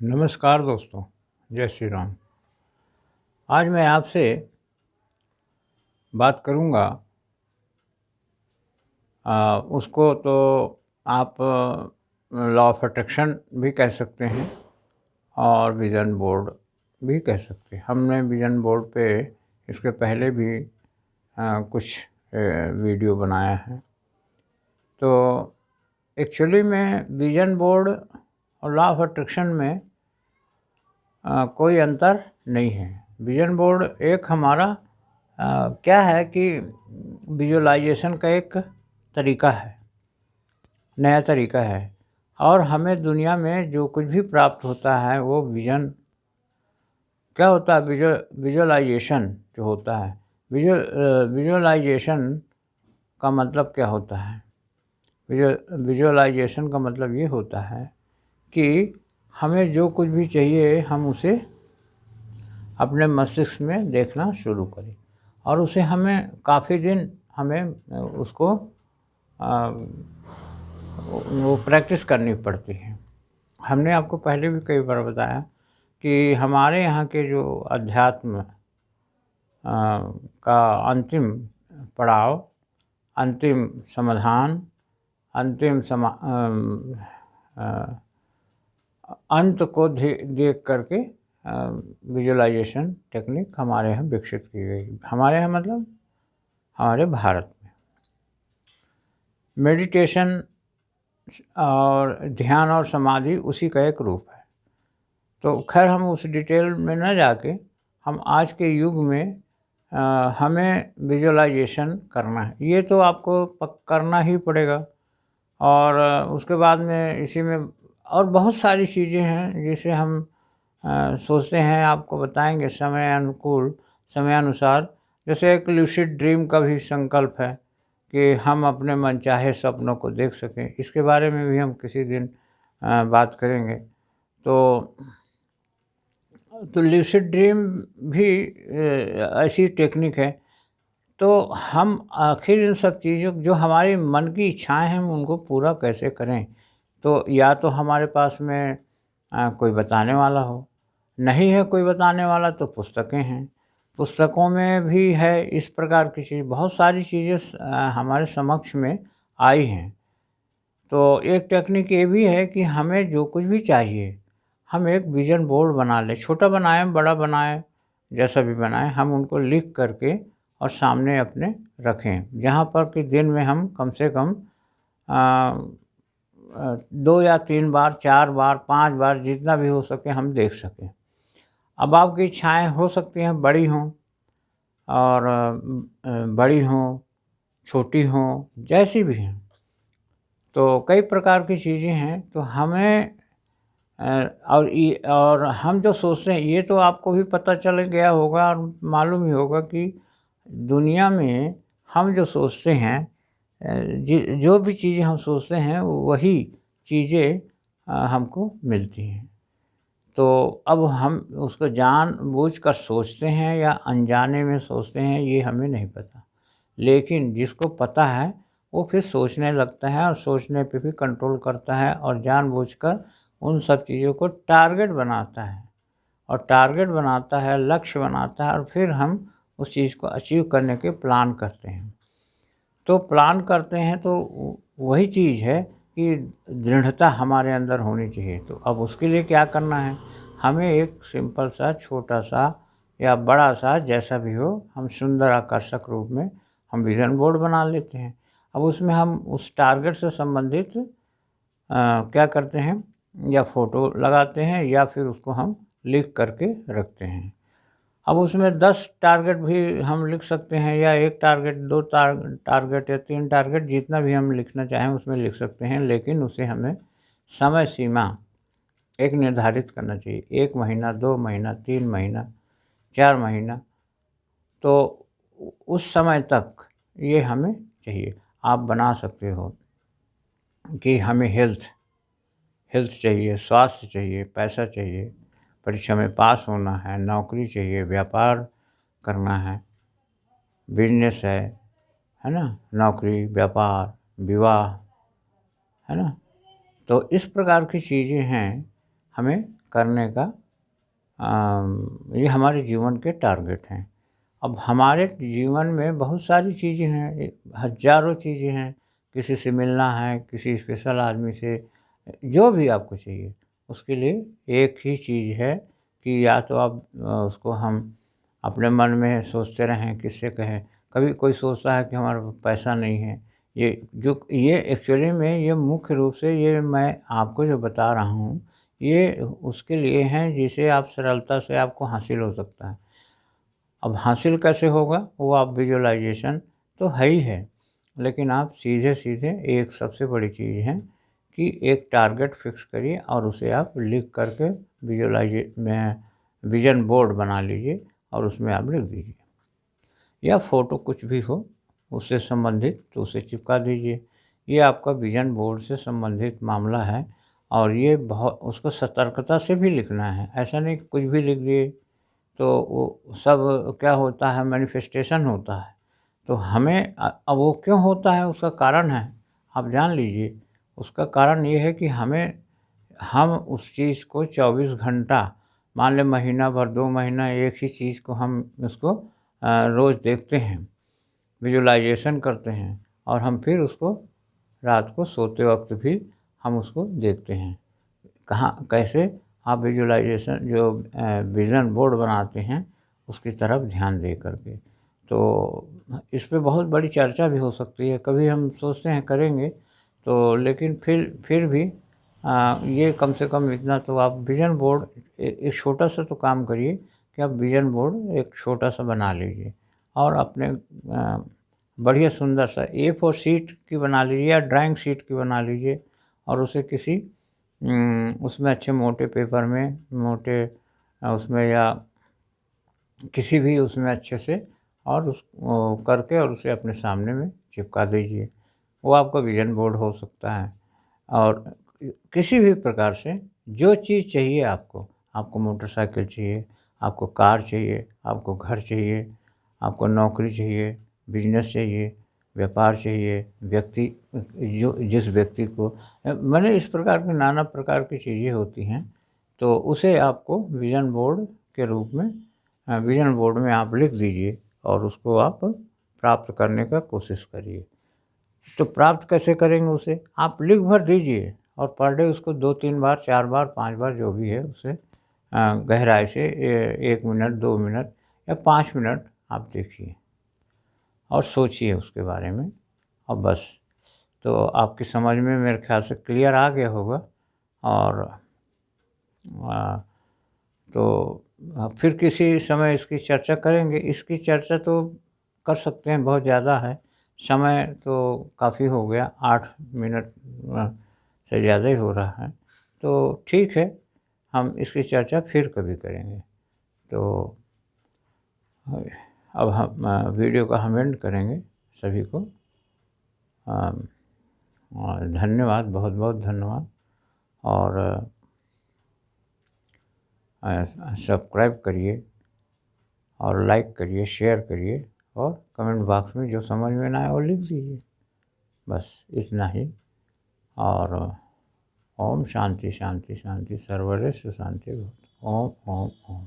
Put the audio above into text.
नमस्कार दोस्तों, जय श्री राम। आज मैं आपसे बात करूंगा। उसको तो आप लॉ ऑफ अट्रैक्शन भी कह सकते हैं और विज़न बोर्ड भी कह सकते हैं। हमने विज़न बोर्ड पे इसके पहले भी कुछ वीडियो बनाया है। तो एक्चुअली में विज़न बोर्ड और लॉ ऑफ अट्रैक्शन में कोई अंतर नहीं है। विज़न बोर्ड एक हमारा क्या है कि विजुअलाइजेशन का एक तरीका है, नया तरीका है। और हमें दुनिया में जो कुछ भी प्राप्त होता है वो विज़न क्या होता है, विजुअलाइजेशन जो होता है। विजुअलाइजेशन का मतलब क्या होता है? विजुअलाइजेशन का मतलब ये होता है कि हमें जो कुछ भी चाहिए हम उसे अपने मस्तिष्क में देखना शुरू करें और उसे हमें काफ़ी दिन हमें उसको वो प्रैक्टिस करनी पड़ती है। हमने आपको पहले भी कई बार बताया कि हमारे यहाँ के जो अध्यात्म का अंतिम पड़ाव, अंतिम समाधान, अंतिम अंत को देख करके विजुअलाइजेशन टेक्निक हमारे यहाँ विकसित की गई। हमारे यहाँ मतलब हमारे भारत में मेडिटेशन और ध्यान और समाधि उसी का एक रूप है। तो खैर हम उस डिटेल में न जाके हम आज के युग में हमें विजुअलाइजेशन करना है। ये तो आपको करना ही पड़ेगा। और उसके बाद में इसी में और बहुत सारी चीज़ें हैं जिसे हम सोचते हैं, आपको बताएंगे समय अनुकूल, समयानुसार। जैसे एक लूसिड ड्रीम का भी संकल्प है कि हम अपने मनचाहे सपनों को देख सकें। इसके बारे में भी हम किसी दिन बात करेंगे। तो लूसिड ड्रीम भी ऐसी टेक्निक है। तो हम आखिर इन सब चीज़ों जो हमारी मन की इच्छाएं हैं हम उनको पूरा कैसे करें? तो या तो हमारे पास में कोई बताने वाला हो, नहीं है कोई बताने वाला तो पुस्तकें हैं। पुस्तकों में भी है इस प्रकार की चीज़, बहुत सारी चीज़ें हमारे समक्ष में आई हैं। तो एक टेक्निक ये भी है कि हमें जो कुछ भी चाहिए हम एक विज़न बोर्ड बना लें, छोटा बनाएं बड़ा बनाएं जैसा भी बनाएं, हम उनको लिख करके और सामने अपने रखें, जहाँ पर कि दिन में हम कम से कम 2 या 3 बार, 4 बार, 5 बार जितना भी हो सके हम देख सकें। अब आपकी इच्छाएँ हो सकती हैं बड़ी हों और बड़ी हों, छोटी हों, जैसी भी हैं। तो कई प्रकार की चीज़ें हैं। तो हमें और हम जो सोचते हैं ये तो आपको भी पता चल गया होगा और मालूम ही होगा कि दुनिया में हम जो सोचते हैं, जो भी चीज़ें हम सोचते हैं वही चीज़ें हमको मिलती हैं। तो अब हम उसको जानबूझ कर सोचते हैं या अनजाने में सोचते हैं ये हमें नहीं पता। लेकिन जिसको पता है वो फिर सोचने लगता है और सोचने पे भी कंट्रोल करता है और जानबूझकर उन सब चीज़ों को टारगेट बनाता है और टारगेट बनाता है, लक्ष्य बनाता है और फिर हम उस चीज़ को अचीव करने के प्लान करते हैं। तो प्लान करते हैं तो वही चीज़ है कि दृढ़ता हमारे अंदर होनी चाहिए। तो अब उसके लिए क्या करना है, हमें एक सिंपल सा छोटा सा या बड़ा सा जैसा भी हो, हम सुंदर आकर्षक रूप में हम विज़न बोर्ड बना लेते हैं। अब उसमें हम उस टारगेट से संबंधित क्या करते हैं, या फ़ोटो लगाते हैं या फिर उसको हम लिख करके रखते हैं। अब उसमें 10 टारगेट भी हम लिख सकते हैं या 1 टारगेट, 2 टारगेट या 3 टारगेट, जितना भी हम लिखना चाहें उसमें लिख सकते हैं। लेकिन उसे हमें समय सीमा एक निर्धारित करना चाहिए, 1 महीना, 2 महीना, 3 महीना, 4 महीना। तो उस समय तक ये हमें चाहिए। आप बना सकते हो कि हमें हेल्थ चाहिए, स्वास्थ्य चाहिए, पैसा चाहिए, परीक्षा में पास होना है, नौकरी चाहिए, व्यापार करना है, बिजनेस है ना, नौकरी, व्यापार, विवाह, है ना। तो इस प्रकार की चीज़ें हैं। हमें करने का ये हमारे जीवन के टारगेट हैं। अब हमारे जीवन में बहुत सारी चीज़ें हैं, हज़ारों चीज़ें हैं। किसी से मिलना है, किसी स्पेशल आदमी से, जो भी आपको चाहिए, उसके लिए एक ही चीज़ है कि या तो आप उसको हम अपने मन में सोचते रहें, किससे कहें। कभी कोई सोचता है कि हमारे पास पैसा नहीं है। ये एक्चुअली में ये मुख्य रूप से ये मैं आपको जो बता रहा हूँ, ये उसके लिए हैं जिसे आप सरलता से आपको हासिल हो सकता है। अब हासिल कैसे होगा, वो आप विजुअलाइज़ेशन तो है ही है, लेकिन आप सीधे-सीधे एक सबसे बड़ी चीज़ है कि एक टारगेट फिक्स करिए और उसे आप लिख कर के में विज़न बोर्ड बना लीजिए और उसमें आप लिख दीजिए। या फ़ोटो कुछ भी हो उससे संबंधित तो उसे चिपका दीजिए। ये आपका विज़न बोर्ड से संबंधित मामला है और ये बहुत उसको सतर्कता से भी लिखना है। ऐसा नहीं कि कुछ भी लिख दिए तो वो सब क्या होता है, मैनिफेस्टेशन होता है। तो हमें अब वो क्यों होता है, उसका कारण है, आप जान लीजिए। उसका कारण ये है कि हम उस चीज़ को 24 घंटा, मान लें महीना भर, 2 महीना एक ही चीज़ को हम उसको रोज़ देखते हैं, विजुअलाइज़ेशन करते हैं और हम फिर उसको रात को सोते वक़्त भी हम उसको देखते हैं। कहाँ कैसे आप विजुअलाइज़ेशन जो विज़न बोर्ड बनाते हैं, उसकी तरफ ध्यान दे कर के। तो इस पे बहुत बड़ी चर्चा भी हो सकती है। कभी हम सोचते हैं करेंगे, तो लेकिन फिर भी ये कम से कम इतना तो आप विज़न बोर्ड एक छोटा-सा तो काम करिए कि आप विज़न बोर्ड एक छोटा-सा बना लीजिए और अपने बढ़िया सुंदर सा A4 शीट की बना लीजिए या ड्राइंग शीट की बना लीजिए और उसे किसी उसमें अच्छे मोटे पेपर में, मोटे उसमें या किसी भी उसमें अच्छे से और उस करके और उसे अपने सामने में चिपका दीजिए। वो आपका विज़न बोर्ड हो सकता है। और किसी भी प्रकार से जो चीज़ चाहिए आपको, आपको मोटरसाइकिल चाहिए, आपको कार चाहिए, आपको घर चाहिए, आपको नौकरी चाहिए, बिज़नेस चाहिए, व्यापार चाहिए, व्यक्ति जो जिस व्यक्ति को माने इस प्रकार की नाना प्रकार की चीज़ें होती हैं, तो उसे आपको विज़न बोर्ड के रूप में विज़न बोर्ड में आप लिख दीजिए और उसको आप प्राप्त करने का कोशिश करिए। तो प्राप्त कैसे करेंगे उसे? आप लिख भर दीजिए और पर डे उसको 2-3 बार, 4 बार, 5 बार जो भी है उसे गहराई से 1 मिनट, 2 मिनट या 5 मिनट आप देखिए और सोचिए उसके बारे में और बस। तो आपकी समझ में मेरे ख़्याल से क्लियर आ गया होगा और अ, तो फिर किसी समय इसकी चर्चा करेंगे। इसकी चर्चा तो कर सकते हैं, बहुत ज़्यादा है। समय तो काफ़ी हो गया, 8 मिनट से ज़्यादा ही हो रहा है। तो ठीक है, हम इसकी चर्चा फिर कभी करेंगे। तो अब हम वीडियो का हम एंड करेंगे सभी को। धन्यवाद, बहुत-बहुत धन्यवाद और सब्सक्राइब करिए और लाइक करिए, शेयर करिए और कमेंट बॉक्स में जो समझ में ना आए वो लिख दीजिए। बस इतना ही। और ओम शांति, शांति, शांति, सर्वरे सुशांति भवतु। ओम, ओम, ओम।